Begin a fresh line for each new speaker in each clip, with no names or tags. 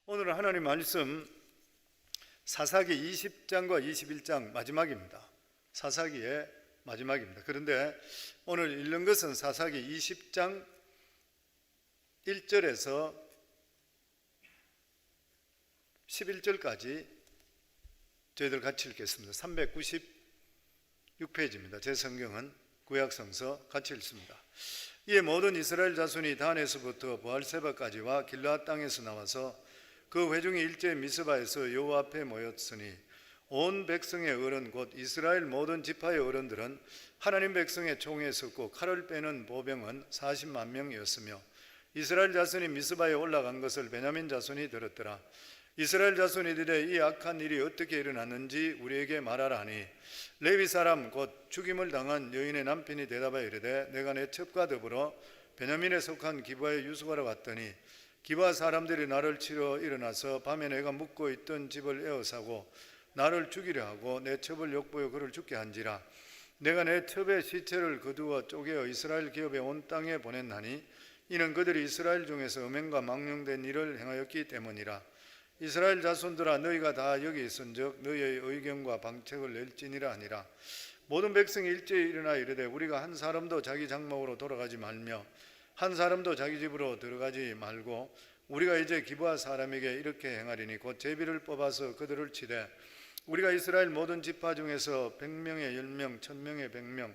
오늘은 하나님 말씀 사사기 20장과 21장 마지막입니다. 사사기의 마지막입니다. 그런데 오늘 읽는 것은 사사기 20장 1절에서 11절까지 저희들 같이 읽겠습니다. 396페이지입니다. 제 성경은 구약성서 같이 읽습니다. 이에 모든 이스라엘 자손이 단에서부터 브알세바까지와 길르앗 땅에서 나와서 그 회중이 일제히 미스바에서 여호와 앞에 모였으니 온 백성의 어른 곧 이스라엘 모든 지파의 어른들은 하나님 백성의 총에 섰고 칼을 빼는 보병은 40만 명이었으며 이스라엘 자손이 미스바에 올라간 것을 베냐민 자손이 들었더라. 이스라엘 자손이들의 이 악한 일이 어떻게 일어났는지 우리에게 말하라 하니 레위 사람 곧 죽임을 당한 여인의 남편이 대답하여 이르되 내가 내 첩과 더불어 베냐민에 속한 기브아에 유숙하러 갔더니 기브아 사람들이 나를 치러 일어나서 밤에 내가 묵고 있던 집을 에워싸고 나를 죽이려 하고 내 첩을 욕보여 그를 죽게 한지라. 내가 내 첩의 시체를 거두어 쪼개어 이스라엘 기업의 온 땅에 보냈나니 이는 그들이 이스라엘 중에서 음행과 망령된 일을 행하였기 때문이라. 이스라엘 자손들아 너희가 다 여기 있은즉 너희의 의견과 방책을 낼지니라 하니라. 모든 백성이 일제히 일어나 이르되 우리가 한 사람도 자기 장막으로 돌아가지 말며 한 사람도 자기 집으로 들어가지 말고 우리가 이제 기브아 사람에게 이렇게 행하리니 곧 제비를 뽑아서 그들을 치되 우리가 이스라엘 모든 지파 중에서 100명에 10명, 1000명에 100명,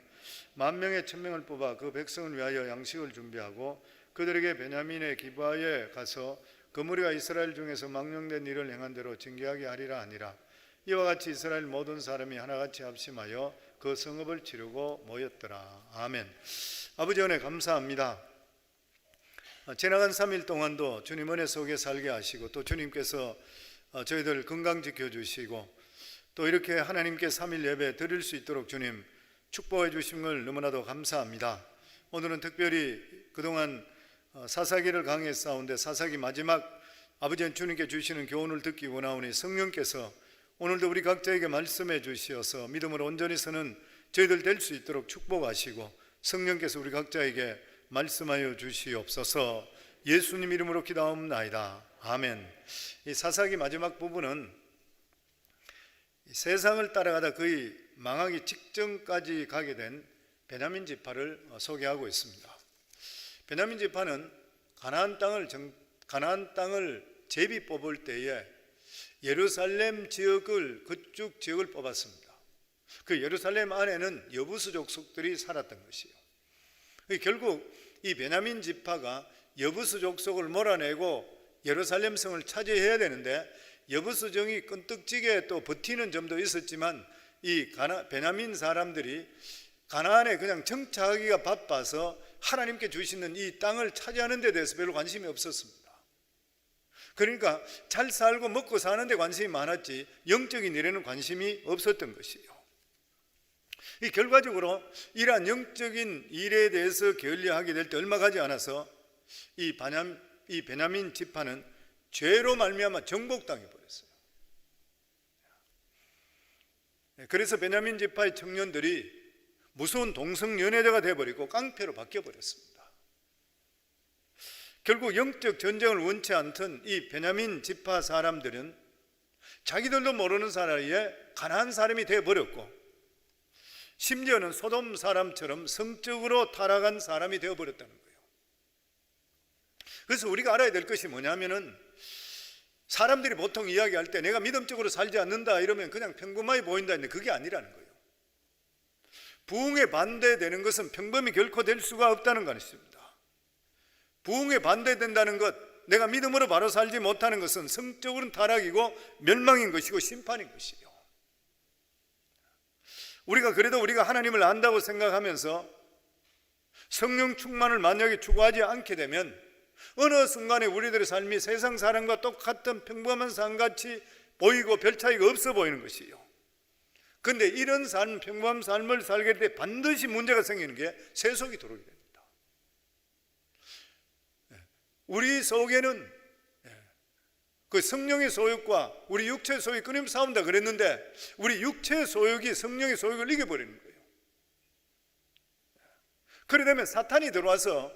10,000명에 1000명을 뽑아 그 백성을 위하여 양식을 준비하고 그들에게 베냐민의 기브아에 가서 그 무리가 이스라엘 중에서 망령된 일을 행한 대로 징계하게 하리라 하니라. 이와 같이 이스라엘 모든 사람이 하나같이 합심하여 그 성읍을 치르고 모였더라. 아멘. 아버지 은혜 감사합니다. 지나간 3일 동안도 주님 은혜 속에 살게 하시고 또 주님께서 저희들 건강 지켜주시고 또 이렇게 하나님께 3일 예배 드릴 수 있도록 주님 축복해 주신 걸 너무나도 감사합니다. 오늘은 특별히 그동안 사사기를 강의했사온데 사사기 마지막 아버지 주님께 주시는 교훈을 듣기 원하오니 성령께서 오늘도 우리 각자에게 말씀해 주시어서 믿음으로 온전히 서는 저희들 될 수 있도록 축복하시고 성령께서 우리 각자에게 말씀하여 주시옵소서. 예수님 이름으로 기도하옵나이다. 아멘. 이 사사기 마지막 부분은 세상을 따라가다 거의 망하기 직전까지 가게 된 베냐민 지파를 소개하고 있습니다. 베냐민 지파는 가나안 땅을 제비 뽑을 때에 예루살렘 지역을 그쪽 지역을 뽑았습니다. 그 예루살렘 안에는 여부수 족속들이 살았던 것이요. 결국 이 베냐민 지파가 여부수 족속을 몰아내고 예루살렘 성을 차지해야 되는데 여부수 정이 끈떡지게 또 버티는 점도 있었지만 이 베냐민 사람들이 가나안에 그냥 정착하기가 바빠서 하나님께 주시는 이 땅을 차지하는 데 대해서 별로 관심이 없었습니다. 그러니까 잘 살고 먹고 사는 데 관심이 많았지 영적인 일에는 관심이 없었던 것이에요. 이 결과적으로 이러한 영적인 일에 대해서 게을리하게 될 때 얼마 가지 않아서 이 베냐민 지파는 죄로 말미암아 정복당해 버렸어요. 그래서 베냐민 지파의 청년들이 무서운 동성연애자가 되어버리고 깡패로 바뀌어버렸습니다. 결국 영적 전쟁을 원치 않던 이 베냐민 지파 사람들은 자기들도 모르는 사이에 가나안 사람이 되어버렸고 심지어는 소돔 사람처럼 성적으로 타락한 사람이 되어버렸다는 거예요. 그래서 우리가 알아야 될 것이 뭐냐면은 사람들이 보통 이야기할 때 내가 믿음적으로 살지 않는다 이러면 그냥 평범하게 보인다 했는데 그게 아니라는 거예요. 부흥에 반대되는 것은 평범이 결코 될 수가 없다는 것입니다. 부흥에 반대된다는 것, 내가 믿음으로 바로 살지 못하는 것은 성적으로는 타락이고 멸망인 것이고 심판인 것이에요. 그래도 우리가 하나님을 안다고 생각하면서 성령 충만을 만약에 추구하지 않게 되면 어느 순간에 우리들의 삶이 세상 사람과 똑같은 평범한 삶같이 보이고 별 차이가 없어 보이는 것이에요. 그런데 이런 삶, 평범한 삶을 살게 될 때 반드시 문제가 생기는 게 세속이 들어오게 됩니다. 우리 속에는 그 성령의 소욕과 우리 육체의 소욕이 끊임없이 싸운다 그랬는데 우리 육체의 소욕이 성령의 소욕을 이겨버리는 거예요. 그러려면 사탄이 들어와서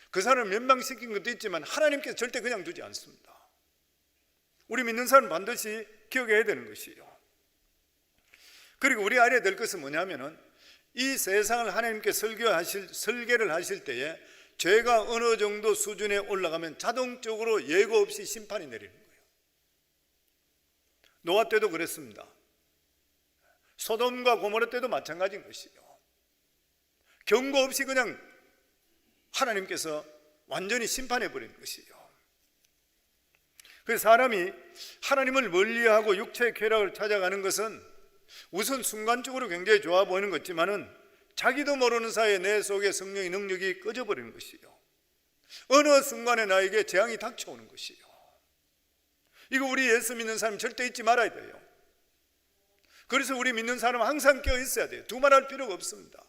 그 사람을 멸망시킨 것도 있지만 하나님께서 절대 그냥 두지 않습니다. 우리 믿는 사람은 반드시 기억해야 되는 것이에요. 그리고 우리 알아야 될 것은 뭐냐면은 이 세상을 하나님께 설계를 하실 때에 죄가 어느 정도 수준에 올라가면 자동적으로 예고 없이 심판이 내리는 거예요. 노아 때도 그랬습니다. 소돔과 고모라 때도 마찬가지인 것이에요. 경고 없이 그냥 하나님께서 완전히 심판해 버리는 것이에요. 그래서 사람이 하나님을 멀리하고 육체의 쾌락을 찾아가는 것은 우선 순간적으로 굉장히 좋아 보이는 것 같지만은 자기도 모르는 사이에 내 속에 성령의 능력이 꺼져버리는 것이에요. 어느 순간에 나에게 재앙이 닥쳐오는 것이에요. 이거 우리 예수 믿는 사람 절대 잊지 말아야 돼요. 그래서 우리 믿는 사람은 항상 깨어 있어야 돼요. 두말할 필요가 없습니다.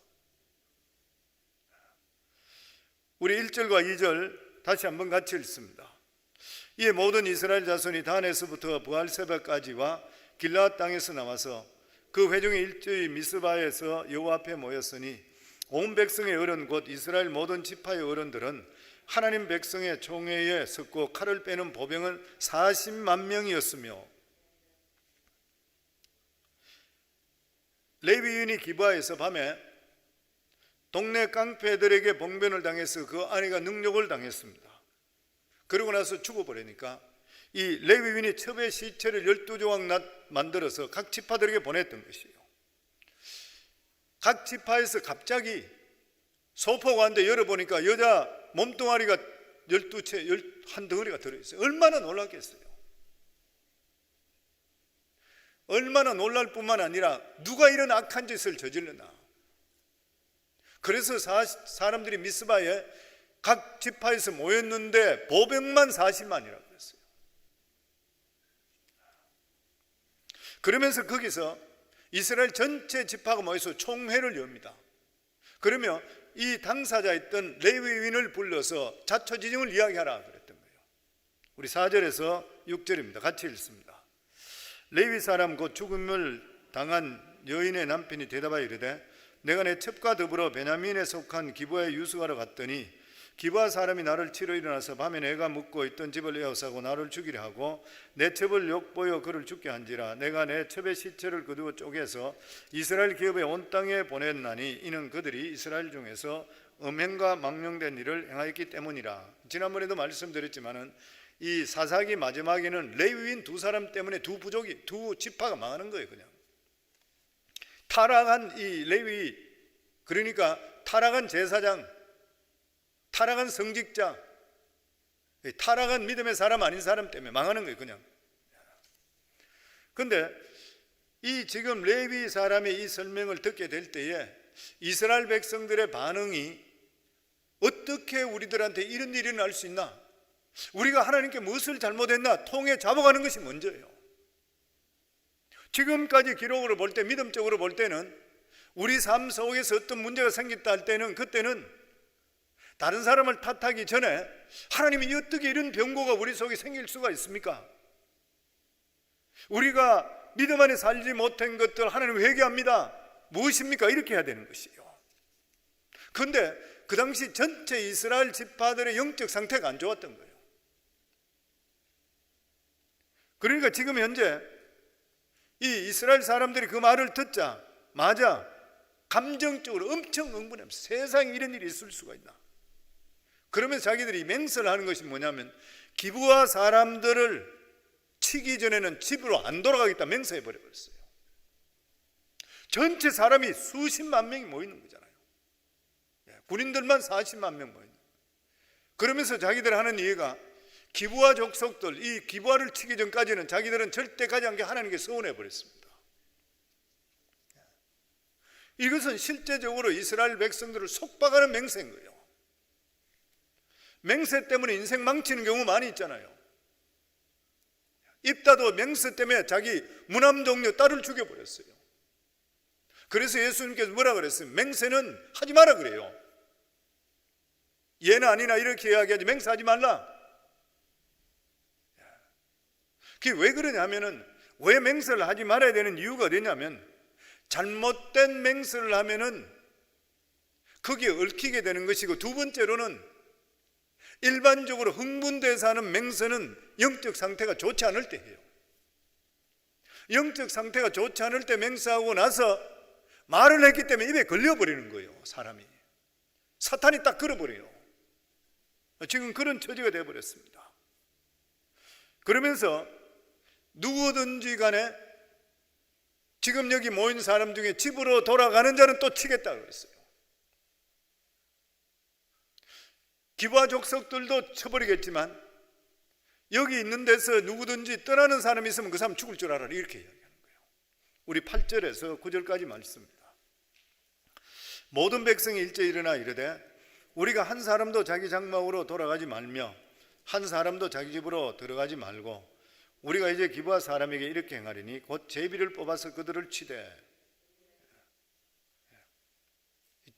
우리 1절과 2절 다시 한번 같이 읽습니다. 이에 모든 이스라엘 자손이 단에서부터 브알세바까지와 길라앗 땅에서 나와서 그 회중의 일제의 미스바에서 여호와 앞에 모였으니 온 백성의 어른 곧 이스라엘 모든 지파의 어른들은 하나님 백성의 총회에 섰고 칼을 빼는 보병은 40만 명이었으며 레위인이 기브아에서 밤에 동네 깡패들에게 봉변을 당해서 그 아내가 능욕을 당했습니다. 그러고 나서 죽어버리니까 이 레위인이 첩의 시체를 12조각 만들어서 각 지파들에게 보냈던 것이에요. 각 지파에서 갑자기 소포가 한데 열어보니까 여자 몸뚱아리가 12채, 한 덩어리가 들어있어요. 얼마나 놀랐겠어요. 얼마나 놀랄 뿐만 아니라 누가 이런 악한 짓을 저질렀나. 그래서 사람들이 미스바에 각 지파에서 모였는데 보병만 40만이라고 그랬어요. 그러면서 거기서 이스라엘 전체 지파가 모여서 총회를 엽니다. 그러면 이 당사자였던 레위인을 불러서 자초지종을 이야기하라 그랬던 거예요. 우리 4절에서 6절입니다. 같이 읽습니다. 레위 사람 곧 죽음을 당한 여인의 남편이 대답하여 이르되 내가 내 첩과 더불어 베냐민에 속한 기브아에 유숙하러 갔더니 기브아 사람이 나를 치러 일어나서 밤에 내가 묵고 있던 집을 에워싸고 나를 죽이려 하고 내 첩을 욕보여 그를 죽게 한지라. 내가 내 첩의 시체를 거두어 쪼개서 이스라엘 기업의 온 땅에 보냈나니 이는 그들이 이스라엘 중에서 음행과 망령된 일을 행하였기 때문이라. 지난번에도 말씀드렸지만은 이 사사기 마지막에는 레위인 두 사람 때문에 두 부족이, 두 지파가 망하는 거예요. 그냥 타락한 이 레위, 그러니까 타락한 제사장, 타락한 성직자, 타락한 믿음의 사람 아닌 사람 때문에 망하는 거예요. 그냥. 그런데 이 지금 레위 사람의 이 설명을 듣게 될 때에 이스라엘 백성들의 반응이 어떻게 우리들한테 이런 일이 일어날 수 있나? 우리가 하나님께 무엇을 잘못했나? 통해 잡아가는 것이 먼저예요. 지금까지 기록으로 볼 때, 믿음적으로 볼 때는 우리 삶 속에서 어떤 문제가 생겼다 할 때는 그때는 다른 사람을 탓하기 전에 하나님이 어떻게 이런 병고가 우리 속에 생길 수가 있습니까? 우리가 믿음 안에 살지 못한 것들 하나님 회개합니다. 무엇입니까? 이렇게 해야 되는 것이에요. 그런데 그 당시 전체 이스라엘 지파들의 영적 상태가 안 좋았던 거예요. 그러니까 지금 현재 이 이스라엘 사람들이 그 말을 듣자마자 감정적으로 엄청 흥분합니다. 세상에 이런 일이 있을 수가 있나? 그러면서 자기들이 맹세를 하는 것이 뭐냐면 기브아 사람들을 치기 전에는 집으로 안 돌아가겠다 맹세해 버려버렸어요. 전체 사람이 수십만 명이 모이는 거잖아요. 군인들만 40만 명 모이는. 그러면서 자기들 하는 이해가 기브아 족속들, 이 기브아를 치기 전까지는 자기들은 절대 가지 않게 하나님께 서운해 버렸습니다. 이것은 실제적으로 이스라엘 백성들을 속박하는 맹세인 거예요. 맹세 때문에 인생 망치는 경우 많이 있잖아요. 입다도 맹세 때문에 자기 무남동녀 딸을 죽여버렸어요. 그래서 예수님께서 뭐라 그랬어요? 맹세는 하지 마라 그래요. 얘는 아니나 이렇게 이야기하지 맹세하지 말라. 그게 왜 그러냐면은 왜 맹세를 하지 말아야 되는 이유가 되냐면 잘못된 맹세를 하면은 거기에 얽히게 되는 것이고 두 번째로는 일반적으로 흥분돼서 하는 맹세는 영적 상태가 좋지 않을 때 해요. 영적 상태가 좋지 않을 때 맹세하고 나서 말을 했기 때문에 입에 걸려버리는 거예요. 사람이 사탄이 딱 걸어버려요. 지금 그런 처지가 되어버렸습니다. 그러면서 누구든지 간에 지금 여기 모인 사람 중에 집으로 돌아가는 자는 또 치겠다고 그랬어요. 기부와 족속들도 쳐버리겠지만 여기 있는 데서 누구든지 떠나는 사람이 있으면 그 사람 죽을 줄 알아라, 이렇게 이야기하는 거예요. 우리 8절에서 9절까지 말씀입니다. 모든 백성이 일제히 일어나 이르되 우리가 한 사람도 자기 장막으로 돌아가지 말며 한 사람도 자기 집으로 들어가지 말고 우리가 이제 기브아 사람에게 이렇게 행하리니 곧 제비를 뽑아서 그들을 치되.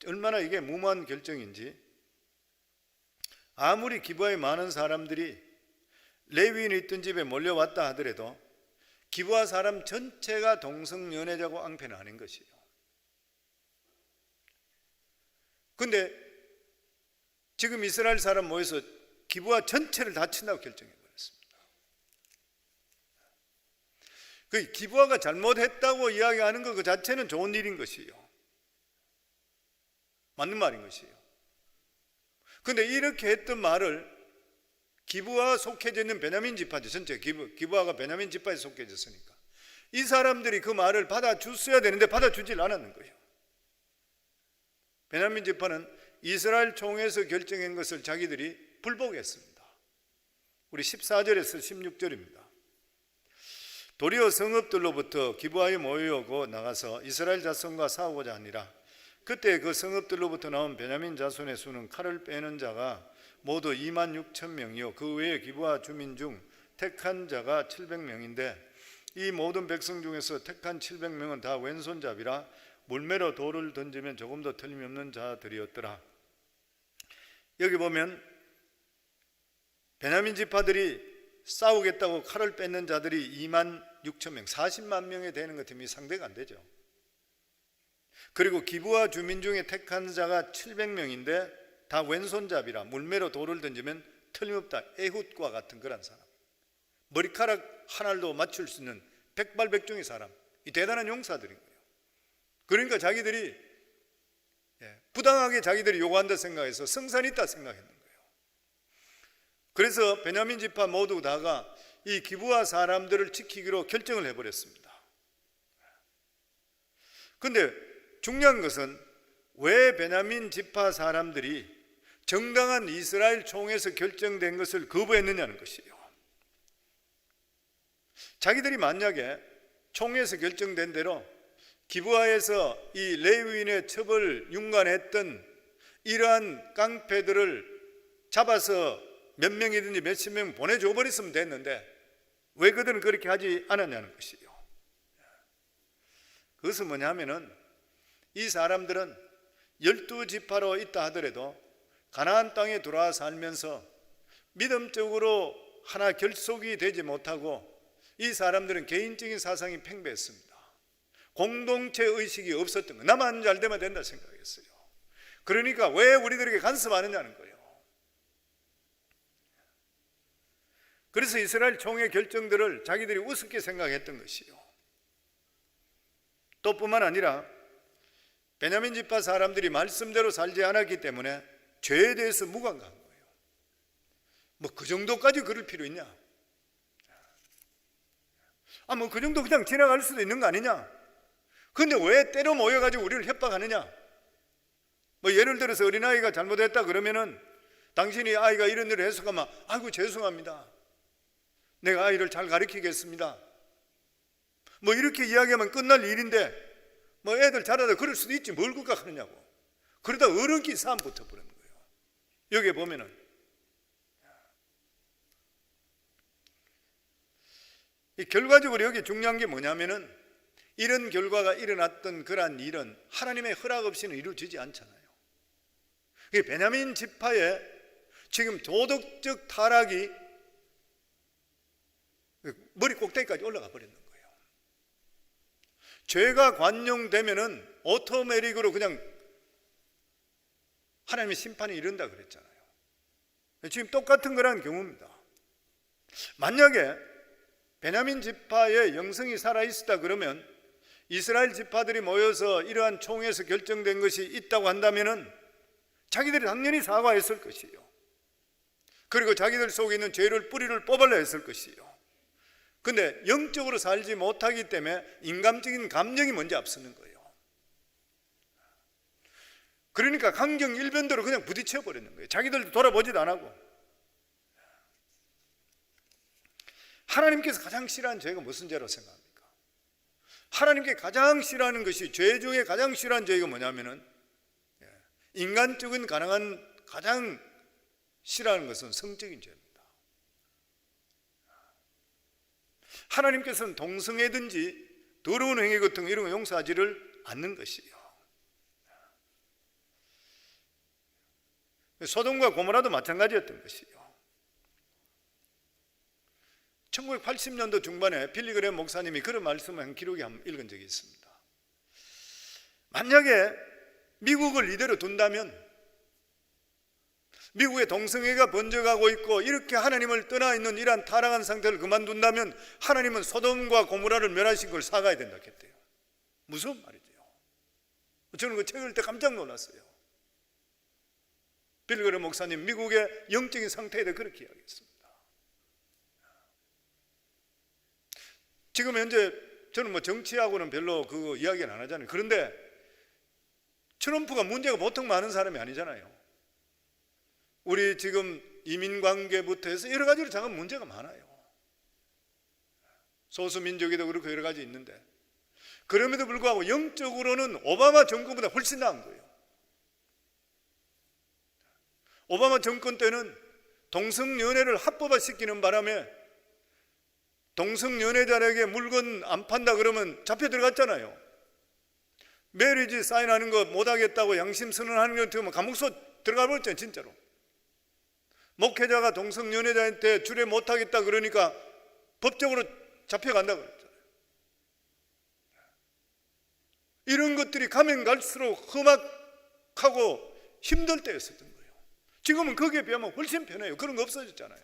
얼마나 이게 무모한 결정인지, 아무리 기브아에 많은 사람들이 레위인이 있던 집에 몰려왔다 하더라도 기브아 사람 전체가 동성연애자고 앙패는 아닌 것이에요. 근데 지금 이스라엘 사람 모여서 기브아 전체를 다 친다고 결정해버렸습니다. 그 기브아가 잘못했다고 이야기하는 것 그 자체는 좋은 일인 것이에요. 맞는 말인 것이에요. 근데 이렇게 했던 말을 기브아 속해져 있는 베냐민 지파죠. 전체 기브아가 베냐민 지파에 속해졌으니까 이 사람들이 그 말을 받아줬어야 되는데 받아주질 않았는 거예요. 베냐민 지파는 이스라엘 총회에서 결정한 것을 자기들이 불복했습니다. 우리 14절에서 16절입니다. 도리어 성읍들로부터 기브아에 모여오고 나가서 이스라엘 자손과 싸우고자 하니라. 그때 그 성읍들로부터 나온 베냐민 자손의 수는 칼을 빼는 자가 모두 26,000명이요 그 외에 기브아 주민 중 택한 자가 700명인데 이 모든 백성 중에서 택한 700명은 다 왼손잡이라 물매로 돌을 던지면 조금도 틀림없는 자들이었더라. 여기 보면 베냐민 지파들이 싸우겠다고 칼을 뺏는 자들이 26,000명, 40만 명에 되는 것 때문에 상대가 안 되죠. 그리고 기브아 주민 중에 택한 자가 700명인데 다 왼손잡이라 물매로 돌을 던지면 틀림없다. 에훗과 같은 그런 사람, 머리카락 하나도 맞출 수 있는 백발백중의 사람, 이 대단한 용사들인 거예요. 그러니까 자기들이 부당하게 자기들이 요구한다 생각해서 성산이 있다 생각했는 거예요. 그래서 베냐민 지파 모두 다가 이 기브아 사람들을 지키기로 결정을 해버렸습니다. 근데 중요한 것은 왜 베냐민 지파 사람들이 정당한 이스라엘 총회에서 결정된 것을 거부했느냐는 것이에요. 자기들이 만약에 총회에서 결정된 대로 기브아에서 이 레위인의 첩을 융관했던 이러한 깡패들을 잡아서 몇 명이든지 몇십 명 보내줘 버렸으면 됐는데 왜 그들은 그렇게 하지 않았냐는 것이에요. 그것은 뭐냐면은 이 사람들은 12지파로 있다 하더라도 가나안 땅에 들어와 살면서 믿음적으로 하나 결속이 되지 못하고 이 사람들은 개인적인 사상이 팽배했습니다. 공동체 의식이 없었던 거예요. 나만 잘 되면 된다 생각했어요. 그러니까 왜 우리들에게 간섭하느냐는 거예요. 그래서 이스라엘 총회 결정들을 자기들이 우습게 생각했던 것이요. 또 뿐만 아니라 베냐민 지파 사람들이 말씀대로 살지 않았기 때문에 죄에 대해서 무감한 거예요. 뭐 그 정도까지 그럴 필요 있냐? 뭐 그 정도 그냥 지나갈 수도 있는 거 아니냐? 근데 왜 때로 모여가지고 우리를 협박하느냐? 뭐 예를 들어서 어린아이가 잘못했다 그러면은 당신이 아이가 이런 일을 해석하면 아이고 죄송합니다. 내가 아이를 잘 가르치겠습니다. 뭐 이렇게 이야기하면 끝날 일인데 뭐 애들 잘하다 그럴 수도 있지 뭘 극악하느냐고. 그러다 어른끼리 싸움 붙어버리는 거예요. 여기에 보면은 이 결과적으로 여기 중요한 게 뭐냐면은 이런 결과가 일어났던 그러한 일은 하나님의 허락 없이는 이루어지지 않잖아요. 베냐민 지파의 지금 도덕적 타락이 머리 꼭대기까지 올라가 버리는 거예요. 죄가 관용되면은 오토매틱으로 그냥 하나님의 심판이 이른다 그랬잖아요. 지금 똑같은 거란 경우입니다. 만약에 베냐민 지파의 영성이 살아있었다 그러면 이스라엘 지파들이 모여서 이러한 총회에서 결정된 것이 있다고 한다면 자기들이 당연히 사과했을 것이요. 그리고 자기들 속에 있는 죄를 뿌리를 뽑아야 했을 것이요. 근데 영적으로 살지 못하기 때문에 인간적인 감정이 먼저 앞서는 거예요. 그러니까 강경 일변도로 그냥 부딪혀 버리는 거예요. 자기들도 돌아보지도 안 하고. 하나님께서 가장 싫어하는 죄가 무슨 죄라고 생각합니까? 하나님께 가장 싫어하는 것이, 죄 중에 가장 싫어하는 죄가 뭐냐면은, 인간적인 가장 싫어하는 것은 성적인 죄입니다. 하나님께서는 동성애든지 더러운 행위 같은 이런 거 용서하지를 않는 것이에요. 소돔과 고모라도 마찬가지였던 것이에요. 1980년도 중반에 빌리그램 목사님이 그런 말씀을 한 기록이 한번 읽은 적이 있습니다. 만약에 미국을 이대로 둔다면, 미국의 동성애가 번져가고 있고 이렇게 하나님을 떠나 있는 이러한 타락한 상태를 그만둔다면 하나님은 소돔과 고모라를 멸하신 걸 사과해야 된다 했대요. 무슨 말이죠? 저는 그 책 읽을 때 깜짝 놀랐어요. 빌리그램 목사님 미국의 영적인 상태에 대해 그렇게 이야기했습니다. 지금 현재 저는 정치하고는 별로 그 이야기는 안 하잖아요. 그런데 트럼프가 문제가 보통 많은 사람이 아니잖아요. 우리 지금 이민관계부터 해서 여러 가지로 작은 문제가 많아요. 소수민족이도 그렇고 여러 가지 있는데, 그럼에도 불구하고 영적으로는 오바마 정권보다 훨씬 나은 거예요. 오바마 정권 때는 동성연애를 합법화시키는 바람에 동성연애자에게 물건 안 판다 그러면 잡혀 들어갔잖아요. 메리지 사인하는 거 못하겠다고 양심 선언하는 거 들으면 감옥소 들어가 버렸잖아요. 진짜로. 목회자가 동성연애자한테 주례 못하겠다 그러니까 법적으로 잡혀간다 그랬잖아요. 이런 것들이 가면 갈수록 험악하고 힘들 때였었던 거예요. 지금은 거기에 비하면 훨씬 편해요. 그런 거 없어졌잖아요.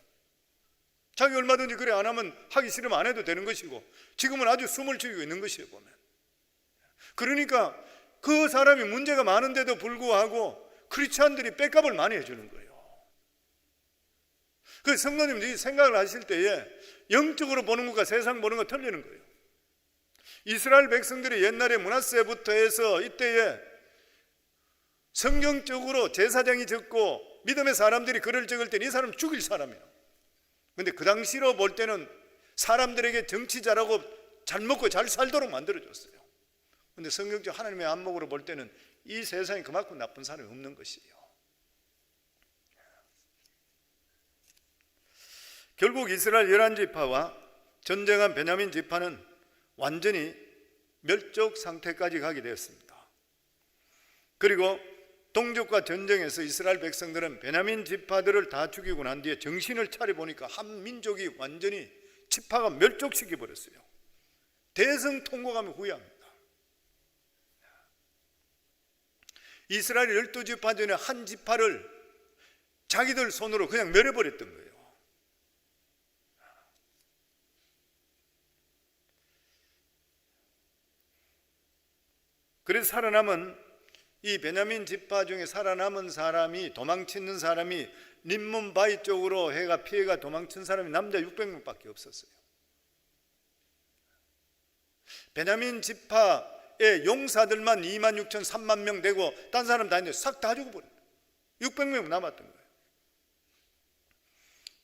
자기 얼마든지 그래 안 하면 하기 싫으면 안 해도 되는 것이고, 지금은 아주 숨을 죽이고 있는 것이에요 보면. 그러니까 그 사람이 문제가 많은데도 불구하고 크리스찬들이 백업을 많이 해주는 거예요. 그 성도님들이 생각을 하실 때에 영적으로 보는 것과 세상 보는 것 틀리는 거예요. 이스라엘 백성들이 옛날에 므낫세부터 해서 이때에 성경적으로 제사장이 적고 믿음의 사람들이 글을 적을 때는 이 사람 죽일 사람이에요. 근데 그 당시로 볼 때는 사람들에게 정치 잘하고 잘 먹고 잘 살도록 만들어줬어요. 근데 성경적 하나님의 안목으로 볼 때는 이 세상에 그만큼 나쁜 사람이 없는 것이에요. 결국 이스라엘 11지파와 전쟁한 베냐민 지파는 완전히 멸족 상태까지 가게 되었습니다. 그리고 동족과 전쟁에서 이스라엘 백성들은 베냐민 지파들을 다 죽이고 난 뒤에 정신을 차려보니까 한 민족이 완전히 지파가 멸족시켜 버렸어요. 대성통곡하며 후회합니다. 이스라엘 12지파 중에 한 지파를 자기들 손으로 그냥 멸해버렸던 거예요. 그래서 살아남은 이 베냐민 지파 중에 살아남은 사람이, 도망치는 사람이 림몬 바위 쪽으로 해가 피해가 도망친 사람이 남자 600명밖에 없었어요. 베냐민 지파의 용사들만 2만 6천 3만 명 되고 딴 사람 다 있는데 싹 다 죽어버렸어요. 600명 남았던 거예요.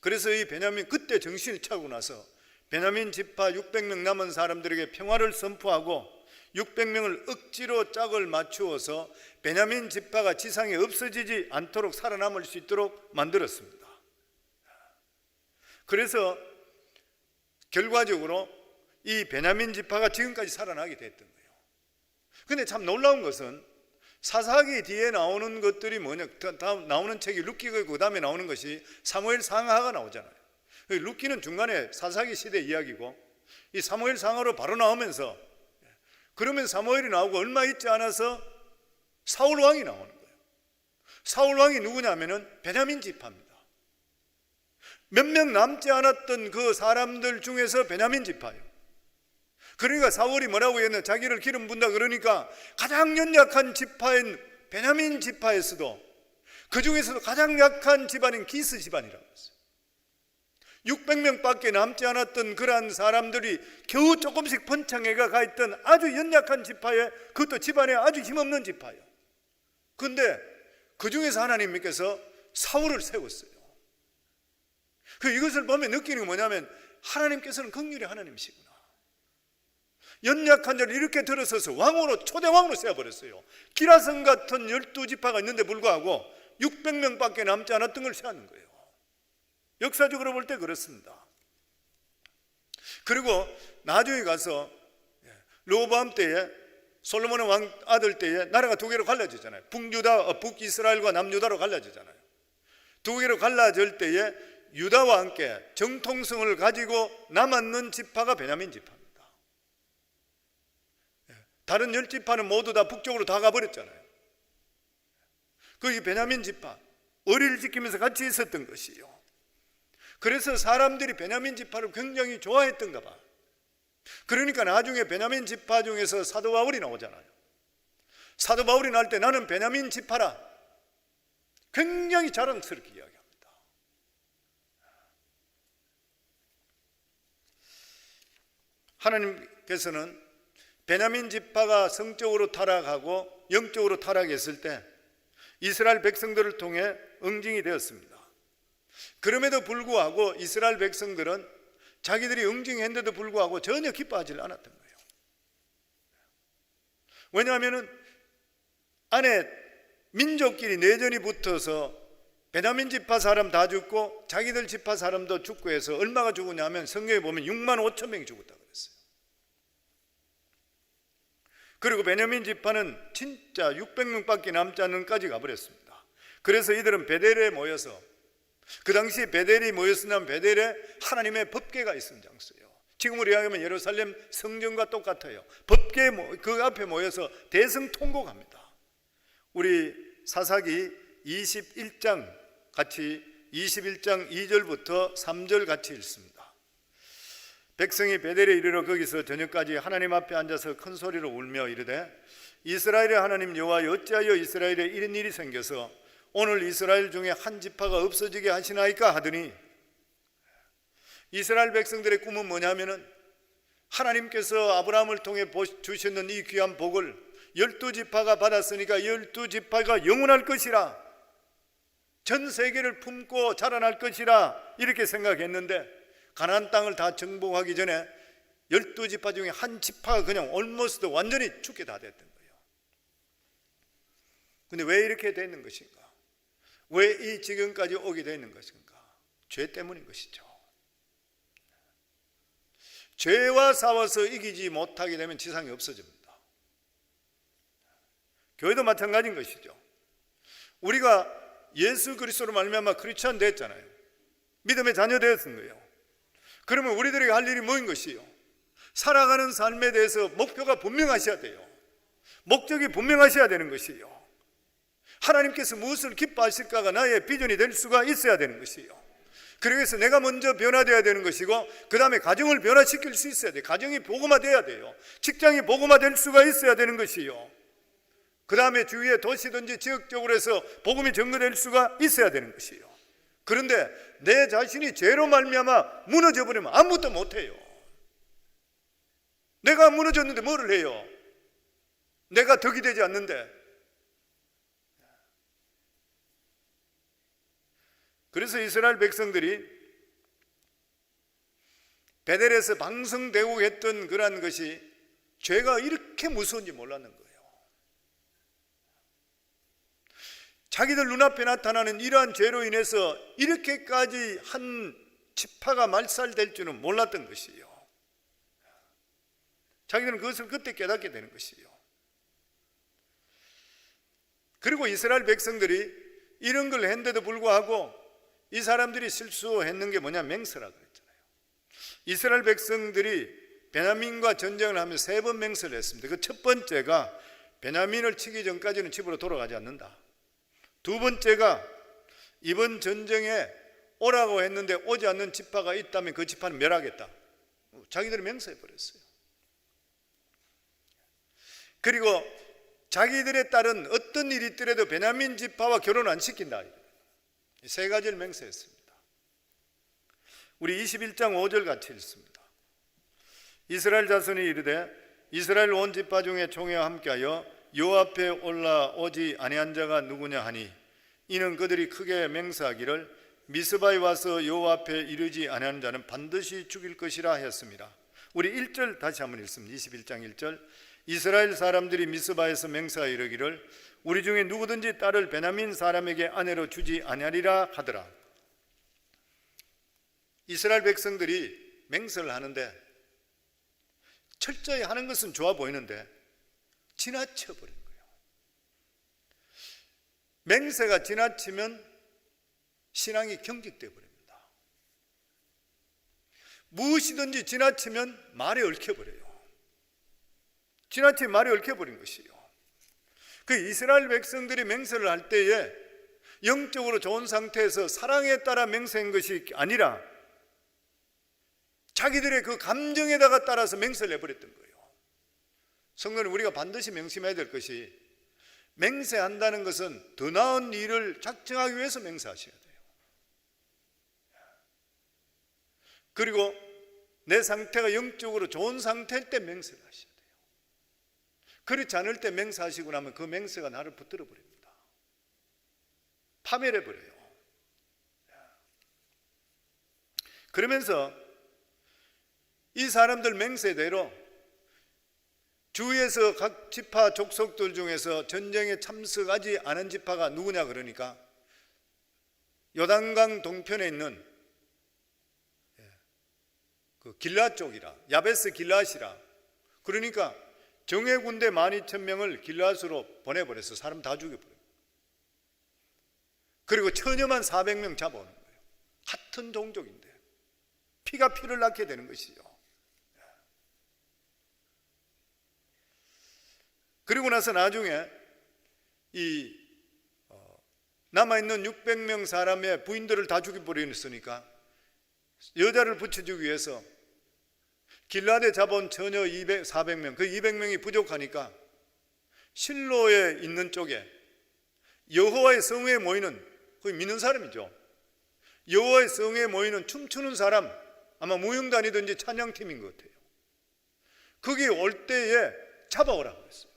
그래서 이 베냐민 그때 정신을 차고 나서 베냐민 지파 600명 남은 사람들에게 평화를 선포하고 600명을 억지로 짝을 맞추어서 베냐민 지파가 지상에 없어지지 않도록 살아남을 수 있도록 만들었습니다. 그래서 결과적으로 이 베냐민 지파가 지금까지 살아나게 됐던 거예요. 그런데 참 놀라운 것은 사사기 뒤에 나오는 것들이 뭐냐, 다음 나오는 책이 룻기고 그 다음에 나오는 것이 사무엘 상하가 나오잖아요. 룻기는 중간에 사사기 시대 이야기고 이 사무엘 상하로 바로 나오면서, 그러면 사무엘이 나오고 얼마 있지 않아서 사울 왕이 나오는 거예요. 사울 왕이 누구냐면은 베냐민 지파입니다. 몇 명 남지 않았던 그 사람들 중에서 베냐민 지파예요. 그러니까 사울이 뭐라고 했냐, 자기를 기름 붓는다 그러니까 가장 연약한 지파인 베냐민 지파에서도 그 중에서도 가장 약한 집안인 기스 집안이라고 했어요. 600명밖에 남지 않았던 그러한 사람들이 겨우 조금씩 번창해가 가 있던 아주 연약한 지파에, 그것도 집안에 아주 힘없는 지파예요. 그런데 그 중에서 하나님께서 사울을 세웠어요. 이것을 보면 느끼는 게 뭐냐면 하나님께서는 긍휼의 하나님이시구나. 연약한 자를 이렇게 들어서서 왕으로, 초대왕으로 세워버렸어요. 기라성 같은 12지파가 있는데 불구하고 600명밖에 남지 않았던 걸 세우는 거예요. 역사적으로 볼 때 그렇습니다. 그리고 나중에 가서 르호보암 때에, 솔로몬의 왕 아들 때에 나라가 두 개로 갈라지잖아요. 북이스라엘과 남유다로 갈라지잖아요. 두 개로 갈라질 때에 유다와 함께 정통성을 가지고 남았는 지파가 베냐민 지파입니다. 다른 10지파는 모두 다 북쪽으로 다 가버렸잖아요. 이 베냐민 지파, 의리를 지키면서 같이 있었던 것이요. 그래서 사람들이 베냐민 지파를 굉장히 좋아했던가 봐. 그러니까 나중에 베냐민 지파 중에서 사도 바울이 나오잖아요. 사도 바울이 나올 때 나는 베냐민 지파라 굉장히 자랑스럽게 이야기합니다. 하나님께서는 베냐민 지파가 성적으로 타락하고 영적으로 타락했을 때 이스라엘 백성들을 통해 응징이 되었습니다. 그럼에도 불구하고 이스라엘 백성들은 자기들이 응징했는데도 불구하고 전혀 기뻐하지 않았던 거예요. 왜냐하면 안에 민족끼리 내전이 붙어서 베냐민 지파 사람 다 죽고 자기들 지파 사람도 죽고 해서 얼마가 죽었냐면 성경에 보면 6만 5천 명이 죽었다고 그랬어요. 그리고 베냐민 지파는 진짜 600명밖에 남지 않는까지 가버렸습니다. 그래서 이들은 베델에 모여서, 그 당시 베델이 뭐였으냐면 베델에 하나님의 법궤가 있는 장소예요. 지금으로 이야기하면 예루살렘 성전과 똑같아요. 법궤 그 앞에 모여서 대성통곡합니다. 우리 사사기 21장 같이 21장 2절부터 3절 같이 읽습니다. 백성이 베델에 이르러 거기서 저녁까지 하나님 앞에 앉아서 큰 소리로 울며 이르되 이스라엘의 하나님 여호와여, 어찌하여 이스라엘에 이런 일이 생겨서 오늘 이스라엘 중에 한 지파가 없어지게 하시나이까 하더니, 이스라엘 백성들의 꿈은 뭐냐면은 하나님께서 아브라함을 통해 주셨는 이 귀한 복을 12지파가 받았으니까 12지파가 영원할 것이라, 전 세계를 품고 자라날 것이라 이렇게 생각했는데 가나안 땅을 다 정복하기 전에 12지파 중에 한 지파가 그냥 almost 완전히 죽게 다 됐던 거예요. 근데 왜 이렇게 되는 것인가? 왜 이 지경까지 오게 되는 것인가? 죄 때문인 것이죠. 죄와 싸워서 이기지 못하게 되면 지상이 없어집니다. 교회도 마찬가지인 것이죠. 우리가 예수 그리스도로 말미암아 크리스찬 됐잖아요. 믿음의 자녀 되었던 거예요. 그러면 우리들에게 할 일이 뭐인 것이요? 살아가는 삶에 대해서 목표가 분명하셔야 돼요. 목적이 분명하셔야 되는 것이요. 하나님께서 무엇을 기뻐하실까가 나의 비전이 될 수가 있어야 되는 것이요. 그래서 내가 먼저 변화되어야 되는 것이고, 그 다음에 가정을 변화시킬 수 있어야 돼요. 가정이 복음화되어야 돼요. 직장이 복음화될 수가 있어야 되는 것이요. 그 다음에 주위의 도시든지 지역적으로 해서 복음이 전거될 수가 있어야 되는 것이요. 그런데 내 자신이 죄로 말미암아 무너져 버리면 아무것도 못해요. 내가 무너졌는데 뭐를 해요? 내가 덕이 되지 않는데. 그래서 이스라엘 백성들이 베델에서 방성되고 했던 그러한 것이 죄가 이렇게 무서운지 몰랐는 거예요. 자기들 눈앞에 나타나는 이러한 죄로 인해서 이렇게까지 한 지파가 말살될 줄은 몰랐던 것이에요. 자기들은 그것을 그때 깨닫게 되는 것이에요. 그리고 이스라엘 백성들이 이런 걸 했는데도 불구하고 이 사람들이 실수했는 게 뭐냐, 맹세라 그랬잖아요. 이스라엘 백성들이 베냐민과 전쟁을 하며 3번 맹세를 했습니다. 그 첫 번째가 베냐민을 치기 전까지는 집으로 돌아가지 않는다. 두 번째가 이번 전쟁에 오라고 했는데 오지 않는 지파가 있다면 그 지파는 멸하겠다. 자기들이 맹세해 버렸어요. 그리고 자기들의 딸은 어떤 일이 있더라도 베냐민 지파와 결혼 안 시킨다. 이 세 가지를 맹세했습니다. 우리 21장 5절 같이 읽습니다. 이스라엘 자손이 이르되 이스라엘 온 지파 중에 총회와 함께하여 여호와 앞에 올라오지 아니한 자가 누구냐 하니 이는 그들이 크게 맹세하기를 미스바에 와서 여호와 앞에 이르지 아니하는 자는 반드시 죽일 것이라 하였습니다. 우리 1절 다시 한번 읽습니다. 21장 1절. 이스라엘 사람들이 미스바에서 맹세하여 이르기를 우리 중에 누구든지 딸을 베냐민 사람에게 아내로 주지 아니하리라 하더라. 이스라엘 백성들이 맹세를 하는데 철저히 하는 것은 좋아 보이는데 지나쳐버린 거예요. 맹세가 지나치면 신앙이 경직되어 버립니다. 무엇이든지 지나치면 말에 얽혀버려요. 지나치게 말에 얽혀버린 것이요. 그 이스라엘 백성들이 맹세를 할 때에 영적으로 좋은 상태에서 사랑에 따라 맹세한 것이 아니라 자기들의 그 감정에다가 따라서 맹세를 해버렸던 거예요. 성도는 우리가 반드시 명심해야 될 것이 맹세한다는 것은 더 나은 일을 작정하기 위해서 맹세하셔야 돼요. 그리고 내 상태가 영적으로 좋은 상태일 때 맹세를 하셔야 돼요. 그렇지 않을 때 맹세하시고 나면 그 맹세가 나를 붙들어 버립니다. 파멸해 버려요. 그러면서 이 사람들 맹세대로 주위에서 각 지파 족속들 중에서 전쟁에 참석하지 않은 지파가 누구냐 그러니까 요단강 동편에 있는 그 길앗 쪽이라, 야베스 길앗이라. 그러니까 정예 군대 12,000명을 길앗으로 보내버려서 사람 다 죽여버려요. 그리고 처녀만 400명 잡아오는 거예요. 같은 종족인데 피가 피를 낳게 되는 것이죠. 그리고 나서 나중에 이 남아있는 600명 사람의 부인들을 다 죽여버렸으니까 여자를 붙여주기 위해서 길라데 잡아온 처녀 400명, 그 200명이 부족하니까 실로에 있는 쪽에 여호와의 성회에 모이는, 거기 믿는 사람이죠. 여호와의 성회에 모이는 춤추는 사람, 아마 무용단이든지 찬양팀인 것 같아요. 거기 올 때에 잡아오라고 했어요.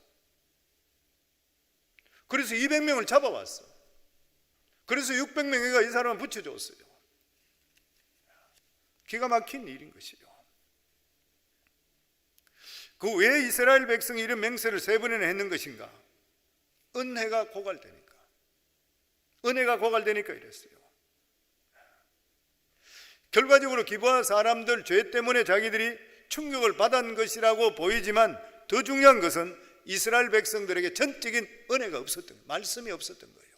그래서 200명을 잡아왔어. 그래서 600명이가 이 사람을 붙여줬어요. 기가 막힌 일인 것이죠. 그 왜 이스라엘 백성이 이런 맹세를 3번이나 했는 것인가? 은혜가 고갈되니까. 은혜가 고갈되니까 이랬어요. 결과적으로 기브아 사람들 죄 때문에 자기들이 충격을 받은 것이라고 보이지만 더 중요한 것은 이스라엘 백성들에게 전적인 은혜가 없었던 거예요. 말씀이 없었던 거예요.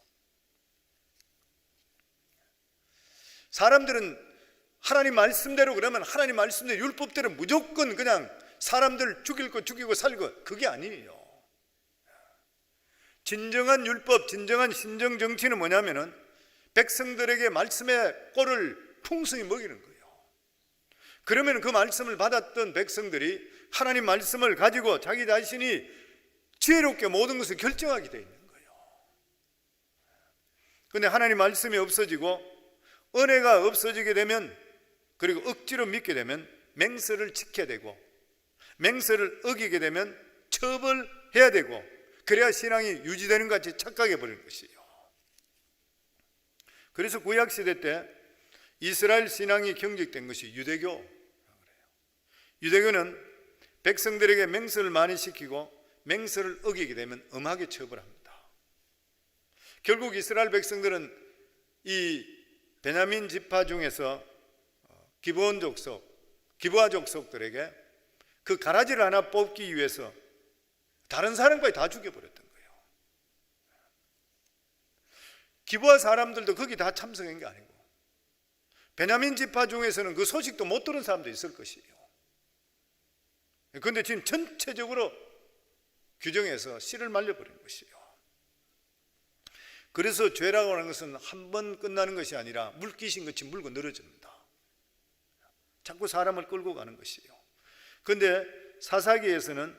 사람들은 하나님 말씀대로 그러면 하나님 말씀대로 율법대로 무조건 그냥 사람들 죽일 거 죽이고 살고, 그게 아니에요. 진정한 율법, 진정한 신정 정치는 뭐냐면은 백성들에게 말씀의 꼴을 풍성히 먹이는 거예요. 그러면 그 말씀을 받았던 백성들이 하나님 말씀을 가지고 자기 자신이 지혜롭게 모든 것을 결정하게 되어 있는 거예요. 그런데 하나님 말씀이 없어지고 은혜가 없어지게 되면, 그리고 억지로 믿게 되면 맹세를 지켜야 되고, 맹세를 어기게 되면 처벌해야 되고, 그래야 신앙이 유지되는 것 같이 착각해 버리는 것이에요. 그래서 구약시대 때 이스라엘 신앙이 경직된 것이 유대교라고 그래요. 유대교는 백성들에게 맹세를 많이 시키고 맹세를 어기게 되면 엄하게 처벌합니다. 결국 이스라엘 백성들은 이 베냐민 지파 중에서 기브온 족속, 기브아 족속들에게 그 가라지를 하나 뽑기 위해서 다른 사람까지 다 죽여버렸던 거예요. 기브아 사람들도 거기 다 참석한 게 아니고 베냐민 지파 중에서는 그 소식도 못 들은 사람도 있을 것이에요. 그런데 지금 전체적으로 규정해서 씨를 말려버린 것이에요. 그래서 죄라고 하는 것은 한 번 끝나는 것이 아니라 물귀신 같이 물고 늘어집니다. 자꾸 사람을 끌고 가는 것이에요. 그런데 사사기에서는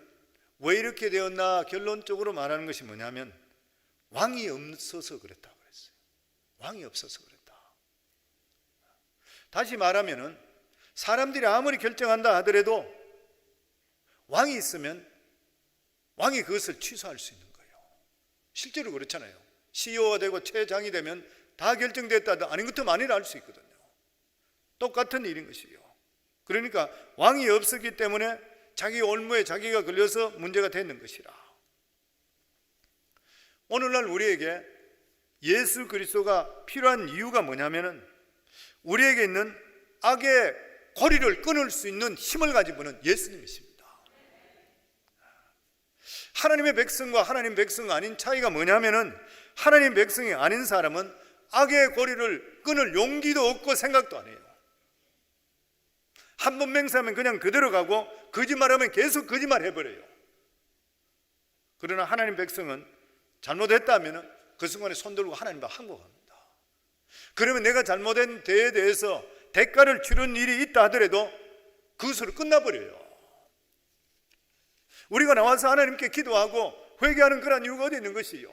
왜 이렇게 되었나 결론적으로 말하는 것이 뭐냐면 왕이 없어서 그랬다고 그랬어요. 왕이 없어서 그랬다. 다시 말하면은 사람들이 아무리 결정한다 하더라도 왕이 있으면 왕이 그것을 취소할 수 있는 거예요. 실제로 그렇잖아요. CEO가 되고 최장이 되면 다 결정됐다도 아닌 것도 많이를 알 수 있거든요. 똑같은 일인 것이에요. 그러니까 왕이 없었기 때문에 자기 올무에 자기가 걸려서 문제가 되는 것이라. 오늘날 우리에게 예수 그리스도가 필요한 이유가 뭐냐면은 우리에게 있는 악의 고리를 끊을 수 있는 힘을 가진 분은 예수님이십니다. 하나님의 백성과 하나님 백성 아닌 차이가 뭐냐면은 하나님 백성이 아닌 사람은 악의 고리를 끊을 용기도 없고 생각도 안 해요. 한 번 맹세하면 그냥 그대로 가고 거짓말하면 계속 거짓말 해버려요. 그러나 하나님 백성은 잘못했다면 그 순간에 손들고 하나님과 항복합니다. 그러면 내가 잘못된 데에 대해서 대가를 치르는 일이 있다 하더라도 그것으로 끝나버려요. 우리가 나와서 하나님께 기도하고 회개하는 그런 이유가 어디 있는 것이요?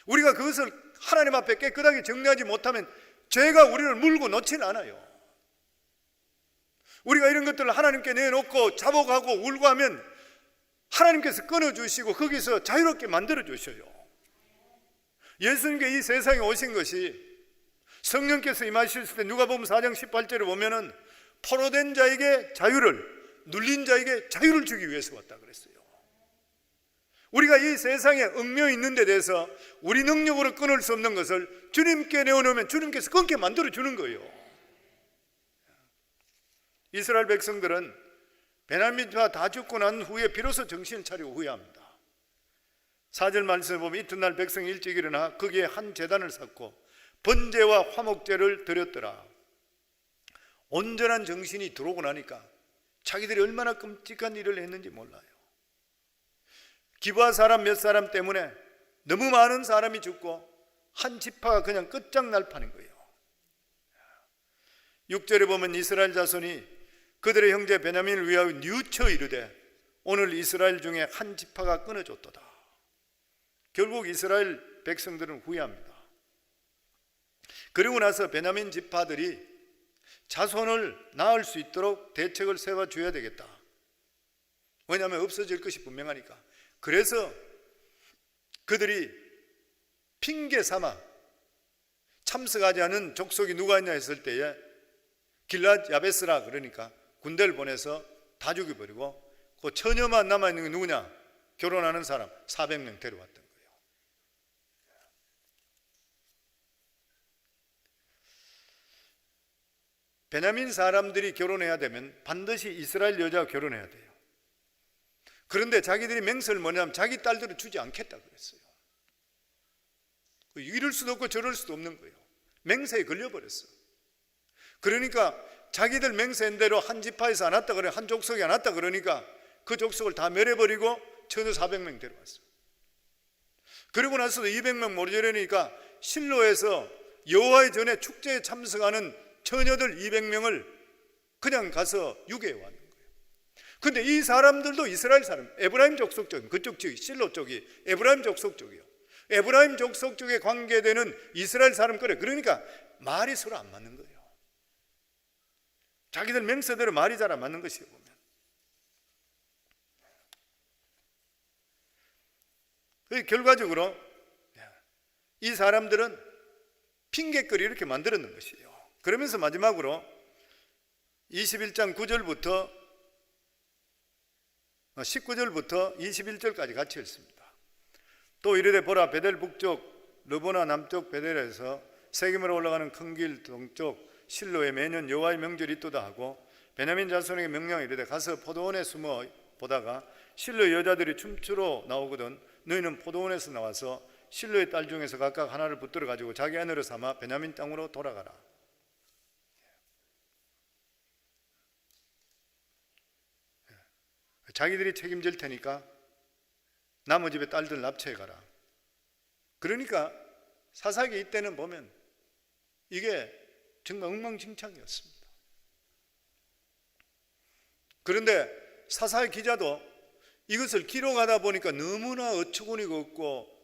우리가 그것을 하나님 앞에 깨끗하게 정리하지 못하면 죄가 우리를 물고 놓지는 않아요. 우리가 이런 것들을 하나님께 내놓고 자복하고 울고 하면 하나님께서 끊어주시고 거기서 자유롭게 만들어주셔요. 예수님께 이 세상에 오신 것이 성령께서 임하셨을 때 누가복음 4장 18절에 보면은 포로된 자에게 자유를, 눌린 자에게 자유를 주기 위해서 왔다 그랬어요. 우리가 이 세상에 얽매여 있는 데 대해서 우리 능력으로 끊을 수 없는 것을 주님께 내어놓으면 주님께서 끊게 만들어주는 거예요. 이스라엘 백성들은 베냐민과 다 죽고 난 후에 비로소 정신을 차리고 후회합니다. 4절 말씀에 보면 이튿날 백성이 일찍 일어나 거기에 한 제단을 쌓고 번제와 화목제를 드렸더라. 온전한 정신이 들어오고 나니까 자기들이 얼마나 끔찍한 일을 했는지 몰라요. 기브아 사람 몇 사람 때문에 너무 많은 사람이 죽고 한 지파가 그냥 끝장날 판인 거예요. 6절에 보면 이스라엘 자손이 그들의 형제 베냐민을 위하여 뉘우쳐 이르되 오늘 이스라엘 중에 한 지파가 끊어졌도다. 결국 이스라엘 백성들은 후회합니다. 그리고 나서 베냐민 지파들이 자손을 낳을 수 있도록 대책을 세워줘야 되겠다. 왜냐하면 없어질 것이 분명하니까. 그래서 그들이 핑계 삼아 참석하지 않은 족속이 누가 있냐 했을 때에 길랏 야베스라 그러니까 군대를 보내서 다 죽여버리고 그 처녀만 남아있는 게 누구냐? 결혼하는 사람 400명 데려왔던 거예요. 베냐민 사람들이 결혼해야 되면 반드시 이스라엘 여자와 결혼해야 돼요. 그런데 자기들이 맹세를 뭐냐면 자기 딸들을 주지 않겠다 그랬어요. 이럴 수도 없고 저럴 수도 없는 거예요. 맹세에 걸려버렸어. 그러니까 자기들 맹세한 대로 한 지파에서 안 왔다 그래, 한 족속이 안 왔다 그러니까 그 족속을 다 멸해버리고 처녀 400명 데려왔어요. 그리고 나서도 200명 모자라니까 실로에서 여호와의 전에 축제에 참석하는 처녀들 200명을 그냥 가서 유괴해 왔는 거예요. 근데 이 사람들도 이스라엘 사람, 에브라임 족속 쪽, 그쪽 지역, 실로 쪽이 에브라임 족속 쪽이에요. 에브라임 족속 쪽에 관계되는 이스라엘 사람 거래. 그러니까 말이 서로 안 맞는 거예요. 자기들 맹세대로 말이 잘 안 맞는 것이에요. 보면 결과적으로 이 사람들은 핑계거리 이렇게 만들었는 것이에요. 그러면서 마지막으로 21장 9절부터 19절부터 21절까지 같이 읽습니다. 또 이르되 보라 베델 북쪽 르보나 남쪽 베델에서 세겜으로 올라가는 큰 길 동쪽 실로에 매년 여호와의 명절이 있도다 하고 베냐민 자손에게 명령이 이르되 가서 포도원에 숨어 보다가 실로의 여자들이 춤추러 나오거든 너희는 포도원에서 나와서 실로의 딸 중에서 각각 하나를 붙들어 가지고 자기 아내로 삼아 베냐민 땅으로 돌아가라. 자기들이 책임질 테니까 남의 집에 딸들 납치해 가라. 그러니까 사사기 이때는 보면 이게 정말 엉망진창이었습니다. 그런데 사사기 기자도 이것을 기록하다 보니까 너무나 어처구니가 없고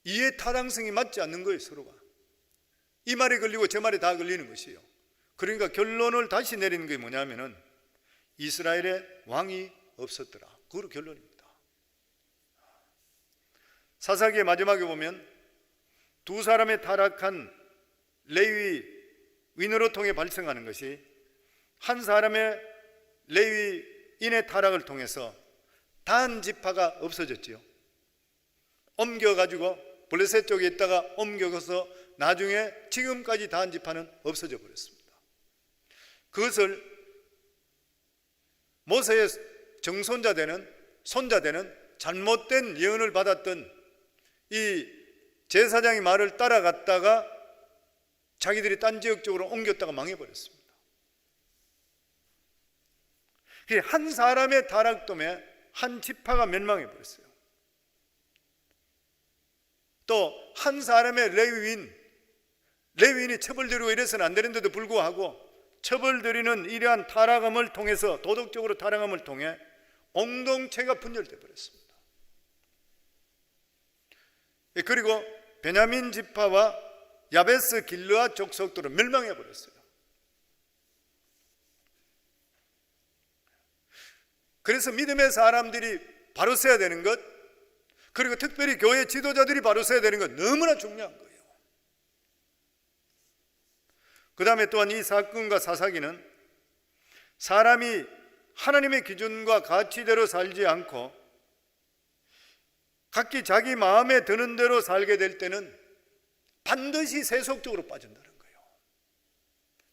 이해 타당성이 맞지 않는 거예요. 서로가 이 말이 걸리고 저 말이 다 걸리는 것이에요. 그러니까 결론을 다시 내리는 게 뭐냐면은 이스라엘에 왕이 없었더라. 그거로 결론입니다. 사사기의 마지막에 보면 두 사람의 타락한 레위인으로 통해 발생하는 것이 한 사람의 레위인의 타락을 통해서 단 지파가 없어졌지요. 옮겨가지고 블레셋 쪽에 있다가 옮겨가서 나중에 지금까지 단 지파는 없어져 버렸습니다. 그것을 모세의 정손자 되는 손자 되는 잘못된 예언을 받았던 이 제사장의 말을 따라갔다가 자기들이 딴 지역 쪽으로 옮겼다가 망해버렸습니다. 한 사람의 타락 때문에 한 지파가 멸망해버렸어요. 또 한 사람의 레위인이 처벌드리고 이래서는 안 되는데도 불구하고 처벌드리는 이러한 타락함을 통해서 도덕적으로 타락함을 통해 공동체가 분열돼 버렸습니다. 그리고 베냐민 지파와 야베스 길르앗 족속들은 멸망해 버렸어요. 그래서 믿음의 사람들이 바로 서야 되는 것, 그리고 특별히 교회 지도자들이 바로 서야 되는 것 너무나 중요한 거예요. 그 다음에 또한 이 사건과 사사기는 사람이 하나님의 기준과 가치대로 살지 않고 각기 자기 마음에 드는 대로 살게 될 때는 반드시 세속적으로 빠진다는 거예요.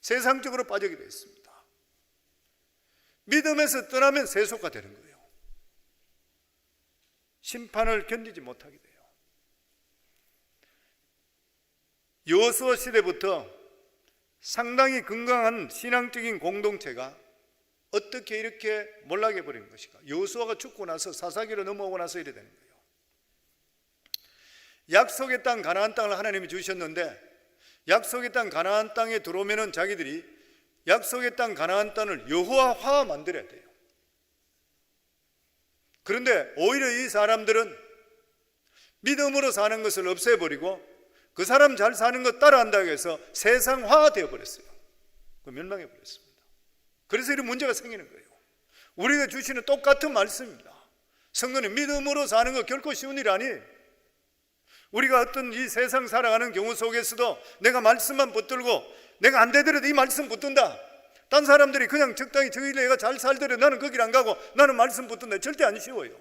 세상적으로 빠지게 되어 있습니다. 믿음에서 떠나면 세속화 되는 거예요. 심판을 견디지 못하게 돼요. 여호수아 시대부터 상당히 건강한 신앙적인 공동체가 어떻게 이렇게 몰락해 버린 것인가? 여호수아가 죽고 나서 사사기로 넘어오고 나서 이래 되는 거예요. 약속의 땅 가나안 땅을 하나님이 주셨는데 약속의 땅 가나안 땅에 들어오면은 자기들이 약속의 땅 가나안 땅을 여호와화 만들어야 돼요. 그런데 오히려 이 사람들은 믿음으로 사는 것을 없애버리고 그 사람 잘 사는 것 따라한다고 해서 세상화 되어버렸어요. 멸망해버렸습니다. 그래서 이런 문제가 생기는 거예요. 우리가 주시는 똑같은 말씀입니다. 성도는 믿음으로 사는 것 결코 쉬운 일 아니에요. 우리가 어떤 이 세상 살아가는 경우 속에서도 내가 말씀만 붙들고 내가 안 되더라도 이 말씀 붙든다. 딴 사람들이 그냥 적당히 저기 내가 잘 살더라도 나는 거길 안 가고 나는 말씀 붙든다. 절대 안 쉬워요.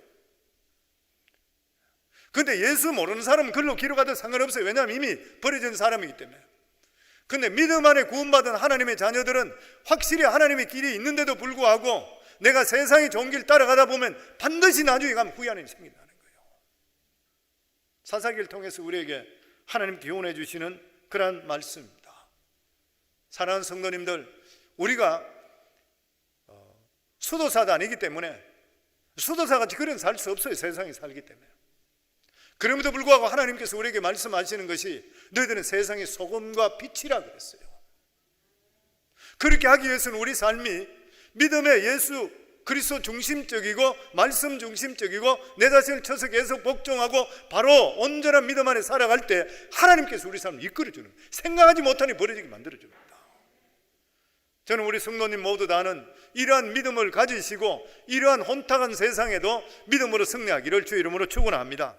근데 예수 모르는 사람은 글로 기록하도 상관없어요. 왜냐하면 이미 버려진 사람이기 때문에. 근데 믿음 안에 구원받은 하나님의 자녀들은 확실히 하나님의 길이 있는데도 불구하고 내가 세상의 좋은 길 따라가다 보면 반드시 나중에 가면 후회하는 일이 생긴다는 거예요. 사사기를 통해서 우리에게 하나님 기원해 주시는 그러한 말씀입니다. 사랑하는 성도님들, 우리가 수도사도 아니기 때문에 수도사같이 그런 살 수 없어요. 세상에 살기 때문에. 그럼에도 불구하고 하나님께서 우리에게 말씀하시는 것이 너희들은 세상의 소금과 빛이라 그랬어요. 그렇게 하기 위해서는 우리 삶이 믿음의 예수 그리스도 중심적이고 말씀 중심적이고 내 자신을 쳐서 계속 복종하고 바로 온전한 믿음 안에 살아갈 때 하나님께서 우리 삶을 이끌어주는, 생각하지 못하니 버려지게 만들어줍니다. 저는 우리 성도님 모두 다는 이러한 믿음을 가지시고 이러한 혼탁한 세상에도 믿음으로 승리하기를 주의 이름으로 축원합니다.